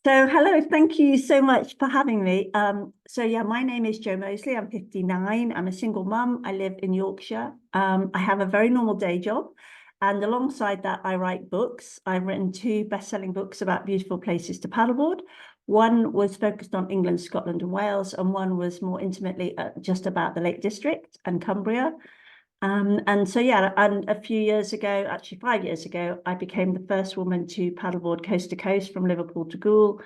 So hello, thank you so much for having me. My name is Jo Moseley. I'm 59. I'm a single mum. I live in Yorkshire. I have a very normal day job. And alongside that, I write books. I've written two best-selling books about beautiful places to paddleboard. One was focused on England, Scotland, and Wales, and one was more intimately just about the Lake District and Cumbria. And a few years ago, actually 5 years ago, I became the first woman to paddleboard coast to coast from Liverpool to Goole,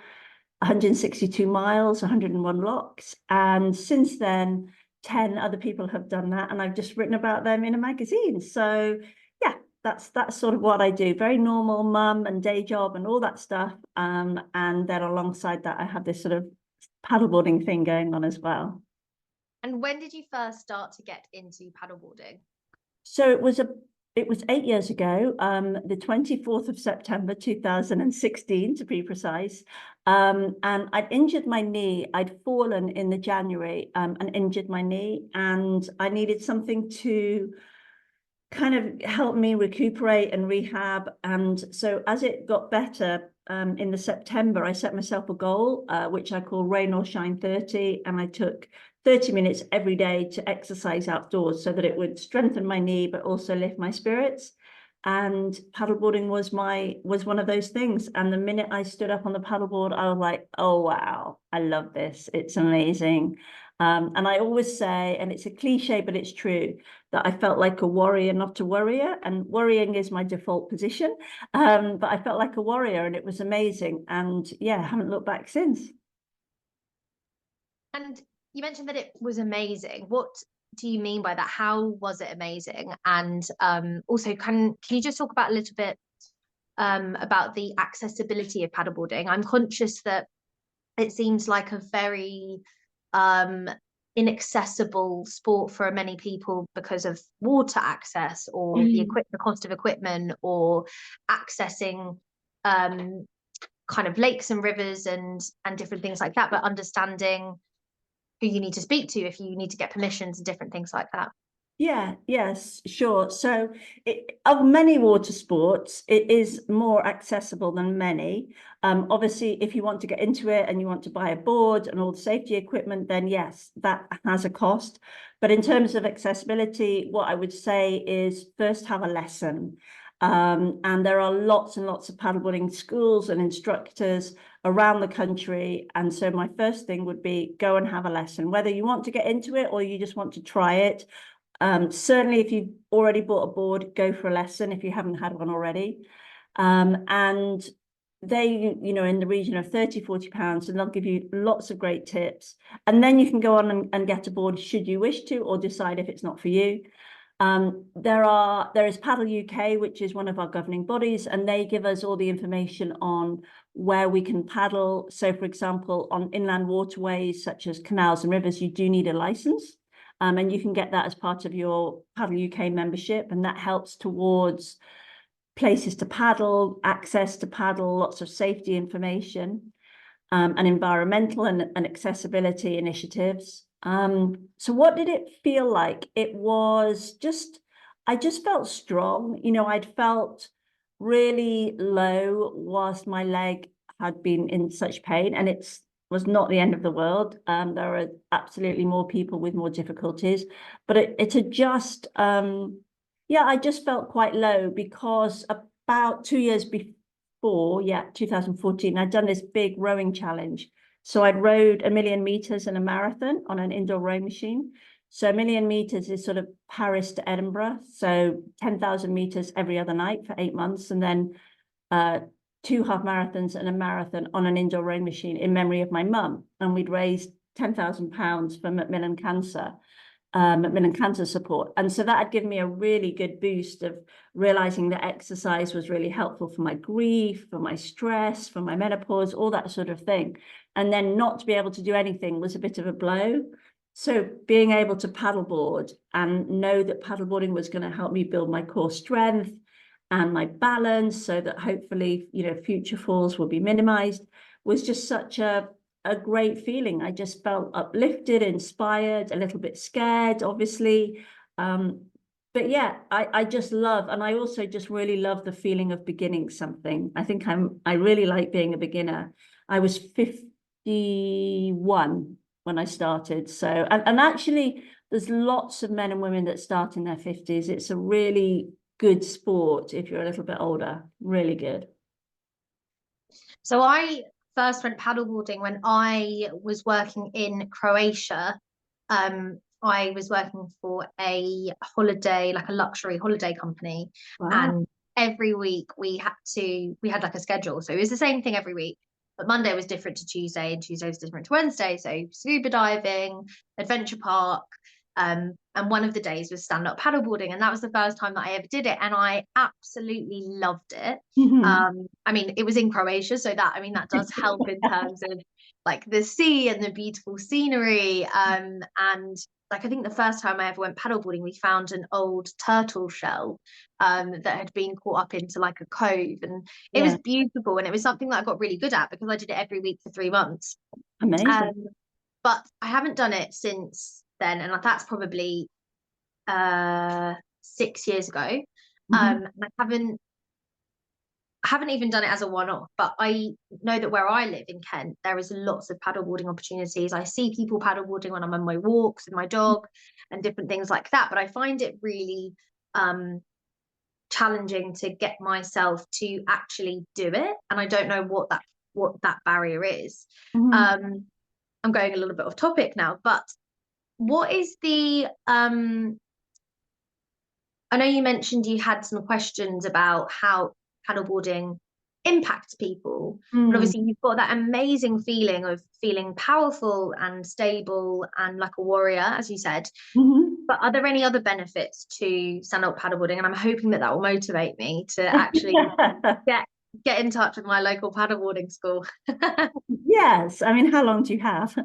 162 miles, 101 locks. And since then, 10 other people have done that, and I've just written about them in a magazine. So yeah, that's sort of what I do. Very normal mum and day job and all that stuff. And then alongside that, I have this sort of paddleboarding thing going on as well. And when did you first start to get into paddleboarding? So it was 8 years ago, the 24th of September 2016 to be precise. And I'd injured my knee. I'd fallen in the January and injured my knee, and I needed something to kind of help me recuperate and rehab. And so as it got better, in the September, I set myself a goal, which I call Rain or Shine 30. And I took 30 minutes every day to exercise outdoors so that it would strengthen my knee, but also lift my spirits. And paddleboarding was one of those things. And the minute I stood up on the paddleboard, I was like, oh, wow, I love this. It's amazing. And I always say, and it's a cliche, but it's true, that I felt like a warrior, not a worrier. And worrying is my default position. But I felt like a warrior, and it was amazing. And yeah, I haven't looked back since. And you mentioned that it was amazing. What do you mean by that? How was it amazing? And also, can you just talk about a little bit about the accessibility of paddleboarding? I'm conscious that it seems like a very um, inaccessible sport for many people because of water access or the cost of equipment or accessing um, kind of lakes and rivers and different things like that, but understanding who you need to speak to if you need to get permissions and different things like that. Yeah, yes, sure. So of many water sports, it is more accessible than many. Obviously, if you want to get into it and you want to buy a board and all the safety equipment, then yes, that has a cost. But in terms of accessibility, what I would say is first have a lesson. And there are lots and lots of paddleboarding schools and instructors around the country. And so my first thing would be go and have a lesson, whether you want to get into it or you just want to try it. Certainly, if you've already bought a board, go for a lesson if you haven't had one already. And they, in the region of 30, 40 pounds, and they'll give you lots of great tips. And then you can go on and get a board should you wish to, or decide if it's not for you. There is Paddle UK, which is one of our governing bodies, and they give us all the information on where we can paddle. So, for example, on inland waterways such as canals and rivers, you do need a license. And you can get that as part of your Paddle UK membership, and that helps towards places to paddle, access to paddle, lots of safety information, and environmental and accessibility initiatives. So what did it feel like? I just felt strong. I'd felt really low whilst my leg had been in such pain, and it was not the end of the world. There are absolutely more people with more difficulties, but it had just, I just felt quite low because about 2 years before, 2014, I'd done this big rowing challenge. So I'd rowed 1,000,000 meters in a marathon on an indoor rowing machine. So 1,000,000 meters is sort of Paris to Edinburgh. So 10,000 meters every other night for 8 months. And then two half marathons and a marathon on an indoor rowing machine in memory of my mum. And we'd raised £10,000 for Macmillan Cancer Support. And so that had given me a really good boost of realizing that exercise was really helpful for my grief, for my stress, for my menopause, all that sort of thing. And then not to be able to do anything was a bit of a blow. So being able to paddleboard and know that paddleboarding was going to help me build my core strength and my balance so that hopefully, future falls will be minimized was just such a great feeling. I just felt uplifted, inspired, a little bit scared, obviously. But yeah, I just love, and I also just really love the feeling of beginning something. I think I really like being a beginner. I was 51 when I started. So, and actually, there's lots of men and women that start in their 50s. It's a really good sport if you're a little bit older, really good. So I first went paddleboarding when I was working in Croatia. I was working for a holiday, like a luxury holiday company, Wow. and every week we had like a schedule. So it was the same thing every week, but Monday was different to Tuesday, and Tuesday was different to Wednesday. So scuba diving, adventure park, and one of the days was stand-up paddleboarding, and that was the first time that I ever did it, and I absolutely loved it. Mhm. I mean, it was in Croatia, so that does help in terms of like the sea and the beautiful scenery. And like I think the first time I ever went paddleboarding, we found an old turtle shell that had been caught up into like a cove, and it was Yeah, beautiful, and it was something that I got really good at because I did it every week for 3 months. amazing. But I haven't done it since then, and that's probably 6 years ago. Mhm. And I haven't even done it as a one-off, but I know that where I live in Kent, there is lots of paddleboarding opportunities. I see people paddleboarding when I'm on my walks with my dog and different things like that. But I find it really challenging to get myself to actually do it, and I don't know what that barrier is. Mhm. I'm going a little bit off topic now, but what is the I know you mentioned you had some questions about how paddleboarding impacts people, but Mm. obviously you've got that amazing feeling of feeling powerful and stable and like a warrior, as you said. Mhm. But are there any other benefits to stand-up paddleboarding? And I'm hoping that will motivate me to actually get get in touch with my local paddleboarding school. Yes, I mean, how long do you have?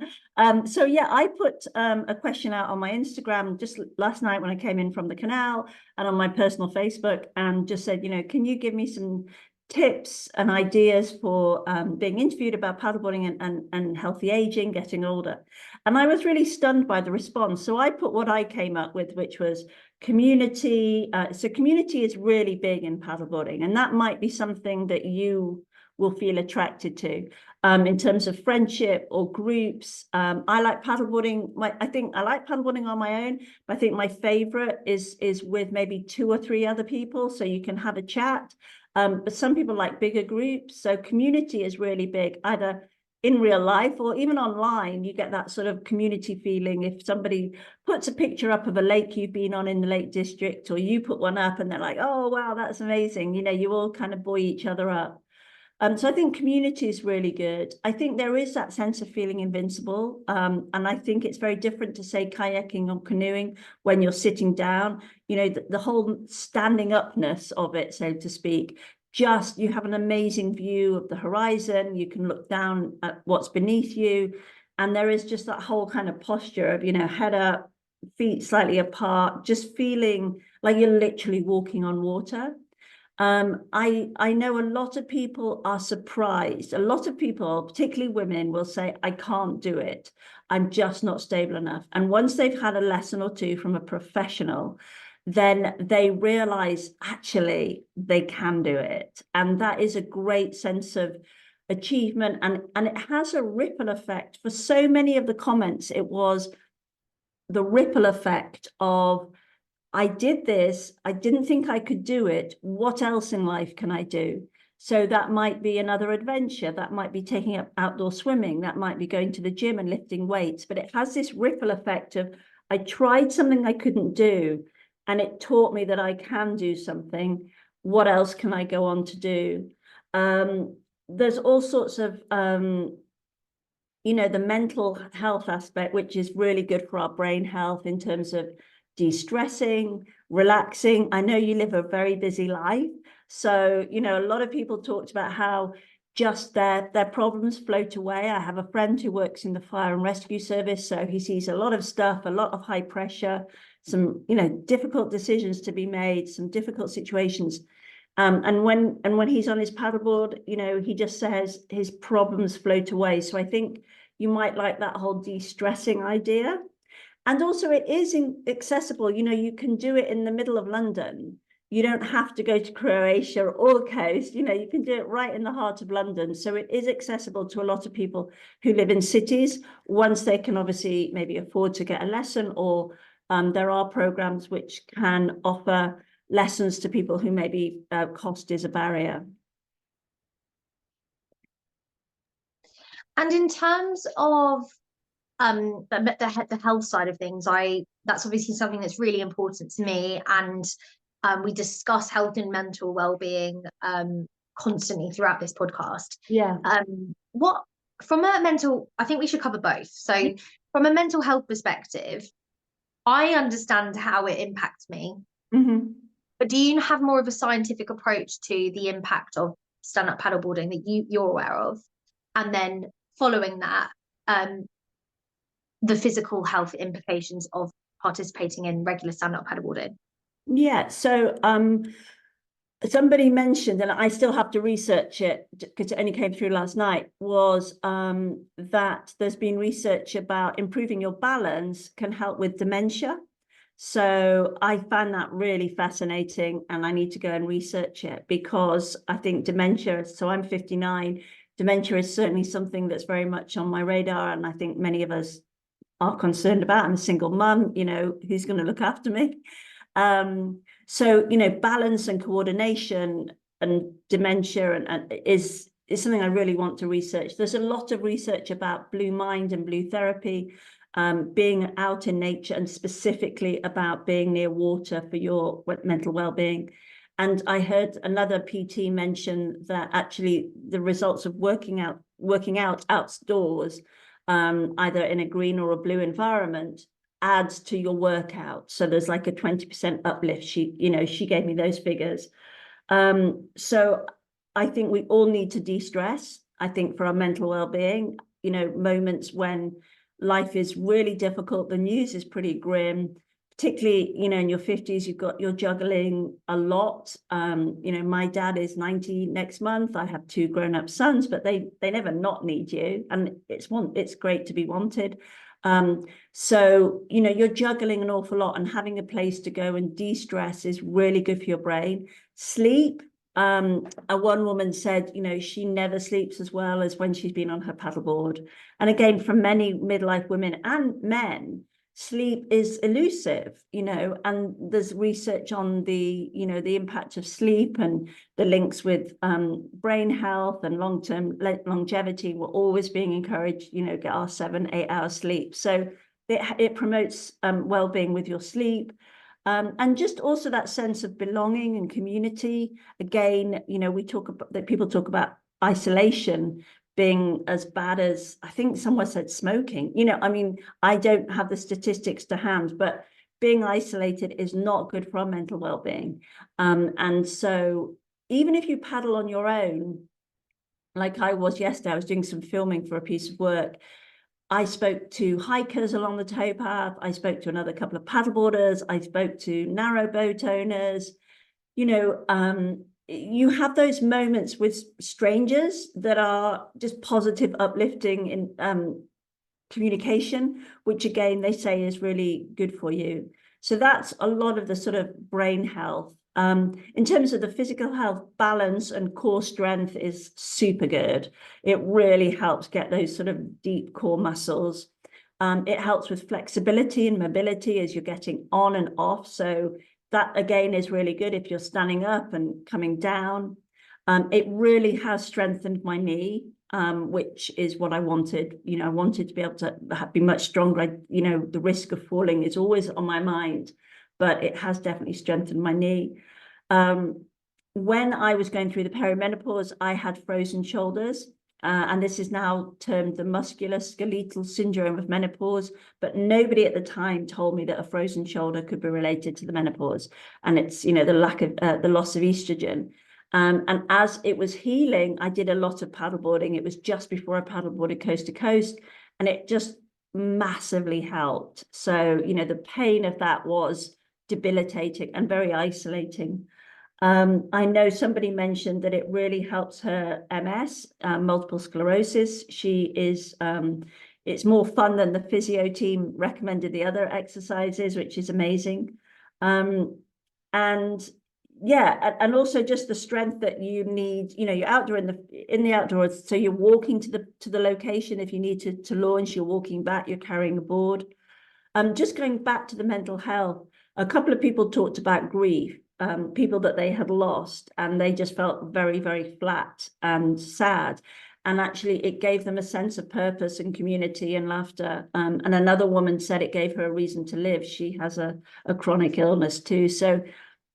So yeah, I put a question out on my Instagram just last night when I came in from the canal, and on my personal Facebook, and just said, can you give me some tips and ideas for being interviewed about paddleboarding and healthy aging, getting older. And I was really stunned by the response. So I put what I came up with, which was community. So community is really big in paddleboarding, and that might be something that you will feel attracted to. In terms of friendship or groups, I like paddleboarding. I think I like paddleboarding on my own, but I think my favorite is with maybe 2 or 3 other people, so you can have a chat. But some people like bigger groups, so community is really big, either in real life or even online. You get that sort of community feeling if somebody puts a picture up of a lake you've been on in the Lake District, or you put one up and they're like, oh wow, that's amazing. You all kind of buoy each other up. So I think community is really good. I think there is that sense of feeling invincible. And I think it's very different to say kayaking or canoeing when you're sitting down, the whole standing upness of it, so to speak. Just you have an amazing view of the horizon. You can look down at what's beneath you. And there is just that whole kind of posture of, head up, feet slightly apart, just feeling like you're literally walking on water. I know a lot of people are surprised. A lot of people, particularly women, will say, I can't do it. I'm just not stable enough. And once they've had a lesson or two from a professional, then they realize actually they can do it. And that is a great sense of achievement. And it has a ripple effect. For so many of the comments, it was the ripple effect of, I did this. I didn't think I could do it. What else in life can I do? So that might be another adventure. That might be taking up outdoor swimming. That might be going to the gym and lifting weights. But it has this ripple effect of, I tried something I couldn't do, and it taught me that I can do something. What else can I go on to do? There's all sorts of, the mental health aspect, which is really good for our brain health in terms of de-stressing, relaxing. I know you live a very busy life. So, a lot of people talked about how just their problems float away. I have a friend who works in the fire and rescue service, so he sees a lot of stuff, a lot of high pressure, some, difficult decisions to be made, some difficult situations. And when he's on his paddleboard, he just says his problems float away. So I think you might like that whole de-stressing idea. And also it is accessible. You can do it in the middle of London. you don't have to go to Croatia or the coast, you know, you can do it right in the heart of London. So it is accessible to a lot of people who live in cities, once they can obviously maybe afford to get a lesson, or there are programs which can offer lessons to people who maybe cost is a barrier. And in terms of the health side of things, that's obviously something that's really important to me, and we discuss health and mental well-being constantly throughout this podcast. Yeah. What from a mental, I think we should cover both. So from a mental health perspective, I understand how it impacts me. Mm-hmm. But do you have more of a scientific approach to the impact of stand-up paddleboarding that you're aware of? And then following that, the physical health implications of participating in regular stand-up paddleboarding? Yeah, so somebody mentioned, and I still have to research it because it only came through last night, was that there's been research about improving your balance can help with dementia. So I found that really fascinating, and I need to go and research it, because I think dementia, so I'm 59, dementia is certainly something that's very much on my radar, and I think many of us are concerned about. I'm a single mum, you know, who's going to look after me? So, you know, balance and coordination and dementia and is something I really want to research. There's a lot of research about blue mind and blue therapy, being out in nature, and specifically about being near water for your mental well-being. And I heard another PT mention that actually the results of working out outdoors, either in a green or a blue environment, adds to your workout. So there's like a 20% uplift. She gave me those figures. So I think we all need to de-stress, I think, for our mental well-being. You know, moments when life is really difficult, the news is pretty grim, particularly, you know, in your 50s, you're juggling a lot. You know, my dad is 90 next month. I have 2 grown-up sons, but they never not need you. And it's great to be wanted. So, you know, you're juggling an awful lot, and having a place to go and de-stress is really good for your brain. Sleep. One woman said, you know, she never sleeps as well as when she's been on her paddleboard. And again, for many midlife women and men, sleep is elusive, you know, and there's research on the, you know, the impact of sleep and the links with brain health and long-term longevity. We're always being encouraged, you know, get our 7-8 hours sleep. So it promotes well-being with your sleep. And just also that sense of belonging and community. Again, you know, people talk about isolation being as bad as, I think someone said, smoking. You know, I mean, I don't have the statistics to hand, but being isolated is not good for our mental well-being. And so even if you paddle on your own, like I was yesterday, I was doing some filming for a piece of work. I spoke to hikers along the towpath. I spoke to another couple of paddleboarders. I spoke to narrowboat owners. You know, you have those moments with strangers that are just positive, uplifting in communication, which again, they say is really good for you. So that's a lot of the sort of brain health. In terms of the physical health, balance and core strength is super good. It really helps get those sort of deep core muscles. It helps with flexibility and mobility as you're getting on and off. So that again is really good if you're standing up and coming down. It really has strengthened my knee, which is what I wanted. You know, I wanted to be able to be much stronger. You know, the risk of falling is always on my mind, but it has definitely strengthened my knee. When I was going through the perimenopause, I had frozen shoulders. And this is now termed the musculoskeletal syndrome of menopause, but nobody at the time told me that a frozen shoulder could be related to the menopause. And it's, you know, the lack of the loss of estrogen. And as it was healing, I did a lot of paddleboarding. It was just before I paddleboarded coast to coast, and it just massively helped. So, you know, the pain of that was debilitating and very isolating. I know somebody mentioned that it really helps her MS, multiple sclerosis. It's more fun than the physio team recommended the other exercises, which is amazing. And yeah, and also just the strength that you need, you know, you're outdoor in the outdoors, so you're walking to the location. If you need to launch, you're walking back, you're carrying a board. Just going back to the mental health, a couple of people talked about grief, people that they had lost, and they just felt very, very flat and sad. And actually, it gave them a sense of purpose and community and laughter. And another woman said it gave her a reason to live. She has a chronic illness too. So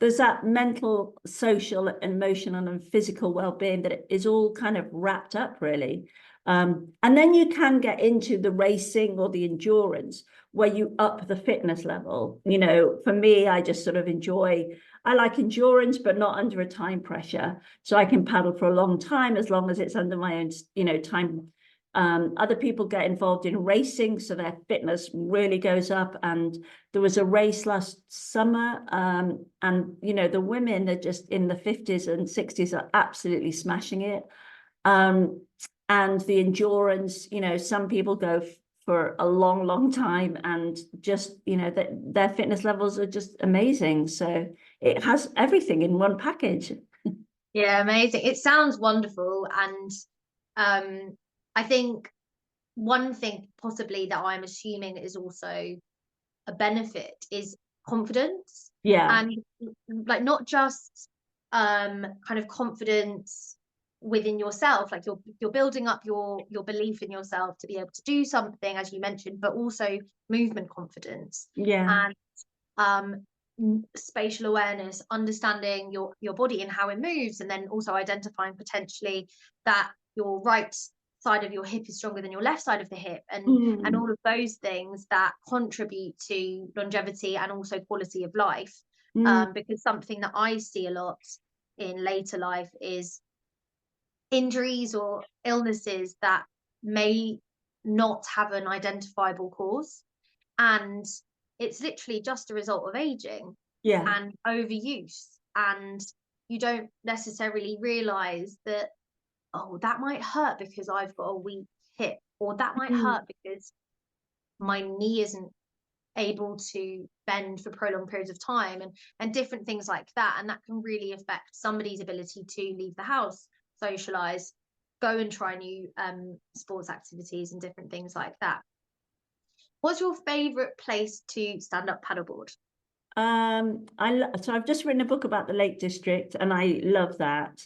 there's that mental, social, emotional, and physical well-being that is all kind of wrapped up, really. And then you can get into the racing or the endurance, where you up the fitness level. You know, for me, I just sort of I like endurance, but not under a time pressure. So I can paddle for a long time as long as it's under my own, you know, time. Other people get involved in racing, so their fitness really goes up. And there was a race last summer, and, you know, the women are just in the 50s and 60s are absolutely smashing it. And the endurance, you know, some people go for a long, long time, and just, you know, that their fitness levels are just amazing. So it has everything in one package. Yeah, amazing. It sounds wonderful. And I think one thing possibly that I'm assuming is also a benefit is confidence. Yeah. And like not just kind of confidence within yourself, like you're building up your belief in yourself to be able to do something, as you mentioned, but also movement confidence. Yeah. And spatial awareness, understanding your body and how it moves, and then also identifying potentially that your right side of your hip is stronger than your left side of the hip, and all of those things that contribute to longevity and also quality of life. Because something that I see a lot in later life is injuries or illnesses that may not have an identifiable cause, and it's literally just a result of aging Yeah. and overuse, and you don't necessarily realize that, oh, that might hurt because I've got a weak hip, or that might hurt because my knee isn't able to bend for prolonged periods of time, and different things like that. And that can really affect somebody's ability to leave the house, socialize, go and try new sports activities and different things like that. What's your favorite place to stand up paddleboard? So I've just written a book about the Lake District, and I love that.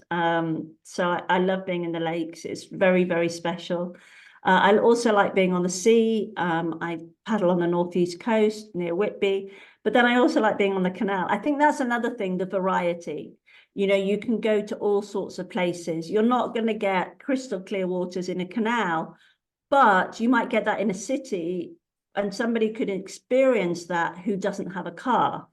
So I love being in the lakes. It's very, very special. I also like being on the sea. I paddle on the northeast coast near Whitby, but then I also like being on the canal. I think that's another thing, the variety. You know, you can go to all sorts of places. You're not going to get crystal clear waters in a canal, but you might get that in a city, and somebody could experience that who doesn't have a car.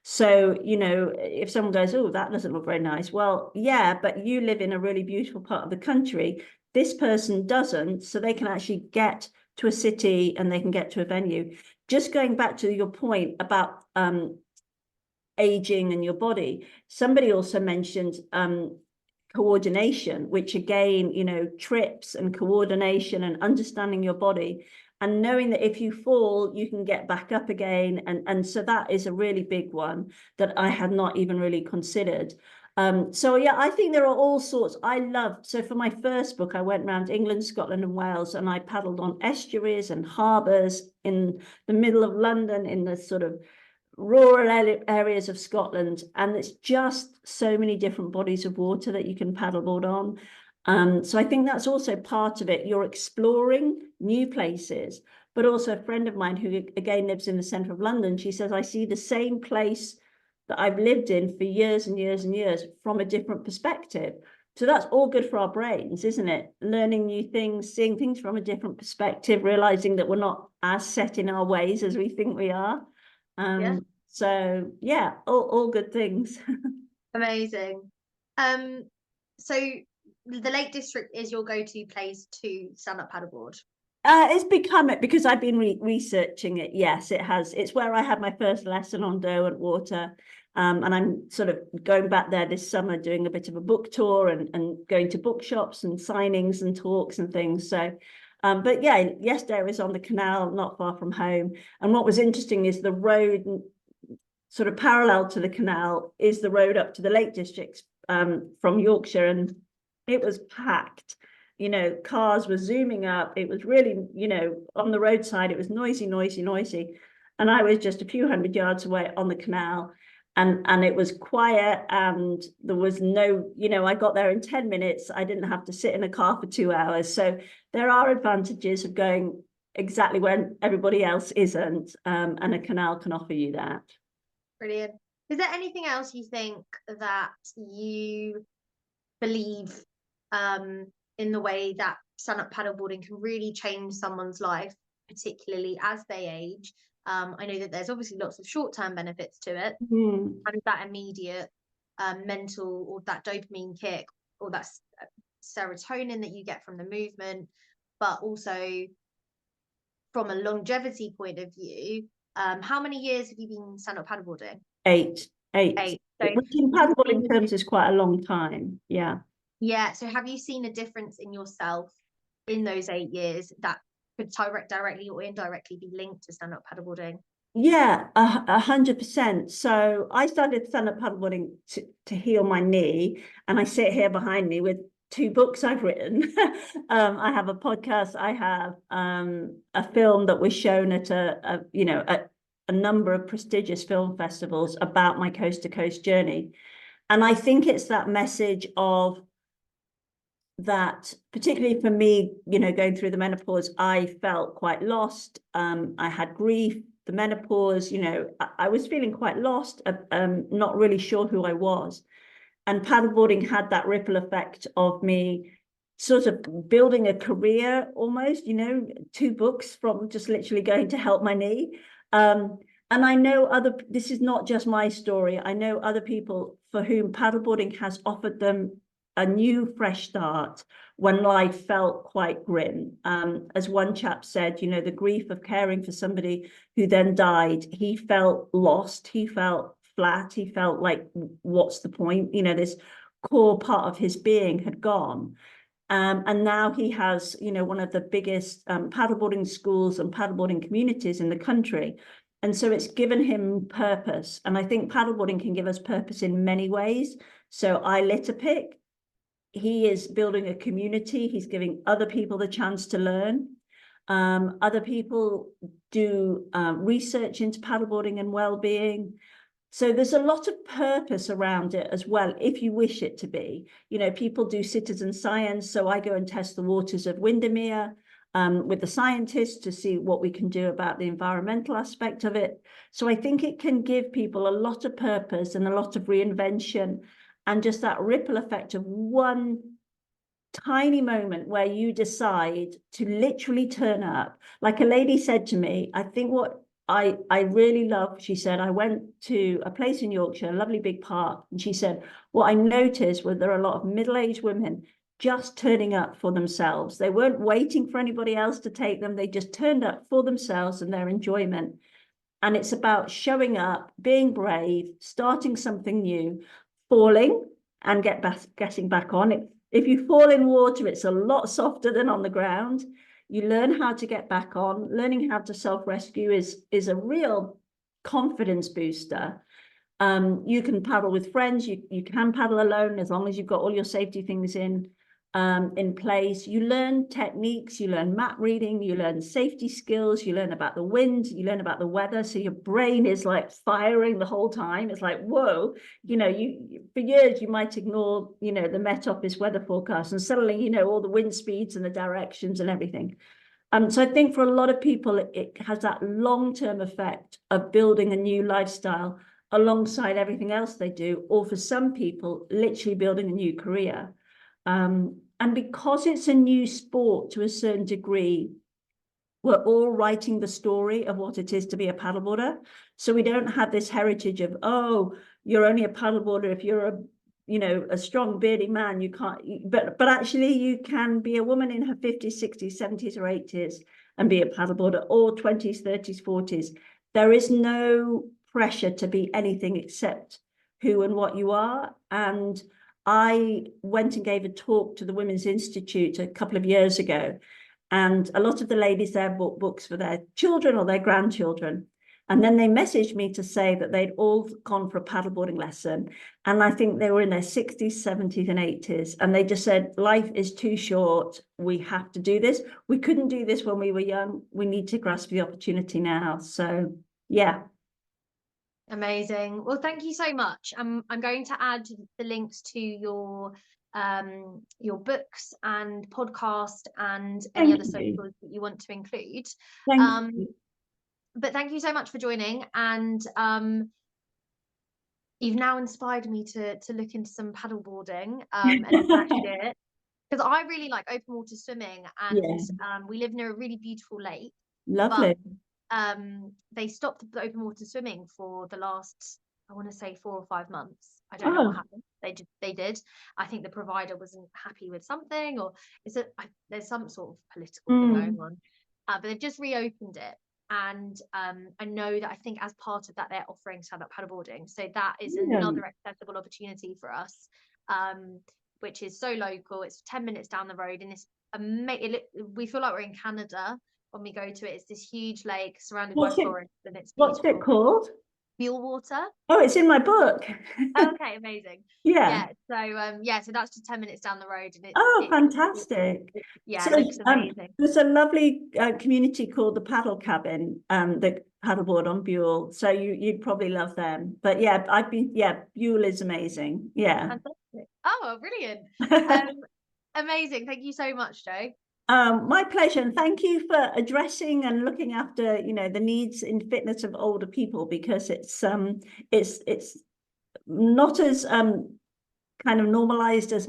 So, you know, if someone goes, oh, that doesn't look very nice. Well, yeah, but you live in a really beautiful part of the country. This person doesn't, so they can actually get to a city and they can get to a venue. Just going back to your point about aging and your body, somebody also mentioned coordination, which again, you know, trips and coordination and understanding your body and knowing that if you fall, you can get back up again. And so that is a really big one that I had not even really considered. So yeah, I think there are all sorts. So for my first book, I went around England, Scotland, and Wales, and I paddled on estuaries and harbours in the middle of London, in the sort of rural areas of Scotland, and it's just so many different bodies of water that you can paddleboard on. So I think that's also part of it. You're exploring new places, but also a friend of mine who again lives in the centre of London, she says, I see the same place that I've lived in for years and years and years from a different perspective. So that's all good for our brains, isn't it? Learning new things, seeing things from a different perspective, realizing that we're not as set in our ways as we think we are. So yeah, all good things. Amazing. So the Lake District is your go-to place to stand up paddleboard? It's become it because I've been researching it. Yes, it has. It's where I had my first lesson on Derwent water. And I'm sort of going back there this summer, doing a bit of a book tour and going to bookshops and signings and talks and things. So but yeah, yes, there is on the canal, not far from home. And what was interesting is the road sort of parallel to the canal is the road up to the Lake District from Yorkshire, and it was packed. You know, cars were zooming up. It was really, you know, on the roadside, it was noisy, noisy, noisy. And I was just a few hundred yards away on the canal, and it was quiet, and there was no, you know, I got there in 10 minutes. I didn't have to sit in a car for 2 hours. So there are advantages of going exactly when everybody else isn't, and a canal can offer you that. Brilliant. Is there anything else you think that you believe in the way that stand-up paddleboarding can really change someone's life, particularly as they age? I know that there's obviously lots of short-term benefits to it, and that immediate mental, or that dopamine kick, or that serotonin that you get from the movement, but also from a longevity point of view. How many years have you been stand-up paddleboarding? Eight. So Which in paddleboarding terms is quite a long time. Yeah. Yeah. So have you seen a difference in yourself in those 8 years that could directly or indirectly be linked to stand-up paddleboarding? Yeah, 100%. So I started stand-up paddleboarding to heal my knee, and I sit here behind me with 2 books I've written. I have a podcast. I have a film that was shown at a number of prestigious film festivals about my coast to coast journey. And I think it's that message of that, particularly for me, you know, going through the menopause, I felt quite lost. I had grief, the menopause, you know, I was feeling quite lost, not really sure who I was. And paddleboarding had that ripple effect of me sort of building a career almost, you know, 2 books from just literally going to help my knee. And I know this is not just my story. I know other people for whom paddleboarding has offered them a new fresh start when life felt quite grim. As one chap said, you know, the grief of caring for somebody who then died, he felt lost, he felt flat, he felt like, what's the point? You know, this core part of his being had gone. And now he has, you know, one of the biggest paddleboarding schools and paddleboarding communities in the country. And so it's given him purpose. And I think paddleboarding can give us purpose in many ways. So I litter pick. He is building a community. He's giving other people the chance to learn. Other people do research into paddleboarding and well-being. So there's a lot of purpose around it as well, if you wish it to be. You know, people do citizen science. So I go and test the waters of Windermere with the scientists to see what we can do about the environmental aspect of it. So I think it can give people a lot of purpose and a lot of reinvention, and just that ripple effect of one tiny moment where you decide to literally turn up. Like a lady said to me, I think what I really love, she said, I went to a place in Yorkshire, a lovely big park, and she said, what I noticed was there are a lot of middle-aged women just turning up for themselves. They weren't waiting for anybody else to take them. They just turned up for themselves and their enjoyment. And it's about showing up, being brave, starting something new, falling and getting back on. If you fall in water, it's a lot softer than on the ground. You learn how to get back on. Learning how to self-rescue is a real confidence booster. You can paddle with friends. You can paddle alone as long as you've got all your safety things in place. You learn techniques, you learn map reading, you learn safety skills, you learn about the wind, you learn about the weather. So your brain is like firing the whole time. It's like, whoa, you know, you for years you might ignore, you know, the Met Office weather forecast, and suddenly, you know, all the wind speeds and the directions and everything. So I think for a lot of people, it has that long-term effect of building a new lifestyle alongside everything else they do, or for some people, literally building a new career. And because it's a new sport to a certain degree, we're all writing the story of what it is to be a paddleboarder. So we don't have this heritage of, oh, you're only a paddleboarder if you're a, you know, a strong beardy man. You can't, but actually you can be a woman in her 50s, 60s, 70s or 80s and be a paddleboarder, or 20s, 30s, 40s. There is no pressure to be anything except who and what you are. And I went and gave a talk to the Women's Institute a couple of years ago, and a lot of the ladies there bought books for their children or their grandchildren. And then they messaged me to say that they'd all gone for a paddleboarding lesson. And I think they were in their 60s, 70s, and 80s. And they just said, life is too short. We have to do this. We couldn't do this when we were young. We need to grasp the opportunity now. So, yeah. Amazing. Well, thank you so much. I'm going to add the links to your books and podcast and any other socials that you want to include. Thank you. But thank you so much for joining, and you've now inspired me to look into some paddleboarding and actually do it, because I really like open water swimming, and we live near a really beautiful lake. Lovely. But they stopped the open water swimming for the last, I want to say 4 or 5 months. I don't know what happened. They did. I think the provider wasn't happy with something, or there's some sort of political thing going on. But they've just reopened it. And I know that I think as part of that, they're offering stand-up paddleboarding. So that is another accessible opportunity for us, which is so local. It's 10 minutes down the road, and we feel like we're in Canada when we go to it. It's this huge lake surrounded by forest, and it's beautiful. What's it called? Mule Water. Oh, it's in my book. Okay, amazing. So so that's just 10 minutes down the road, and fantastic. It looks amazing. There's a lovely community called the Paddle Cabin, the paddleboard on Buell, so you'd probably love them. But yeah, Buell is amazing. Yeah. Fantastic. Oh, brilliant. Amazing. Thank you so much, Jo. My pleasure, and thank you for addressing and looking after, the needs in fitness of older people, because it's not as kind of normalized as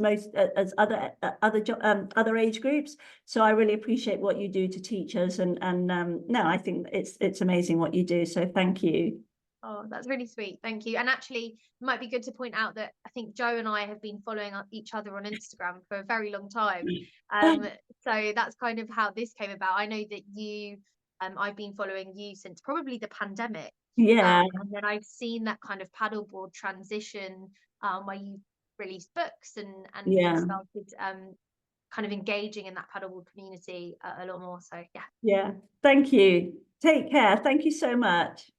other age groups. So I really appreciate what you do to teach us, and no, I think it's amazing what you do. So thank you. Oh, that's really sweet. Thank you. And actually, it might be good to point out that I think Jo and I have been following each other on Instagram for a very long time. So that's kind of how this came about. I know that I've been following you since probably the pandemic. Yeah. And then I've seen that kind of paddleboard transition, where you released books and started kind of engaging in that paddleboard community a lot more. So yeah. Yeah. Thank you. Take care. Thank you so much.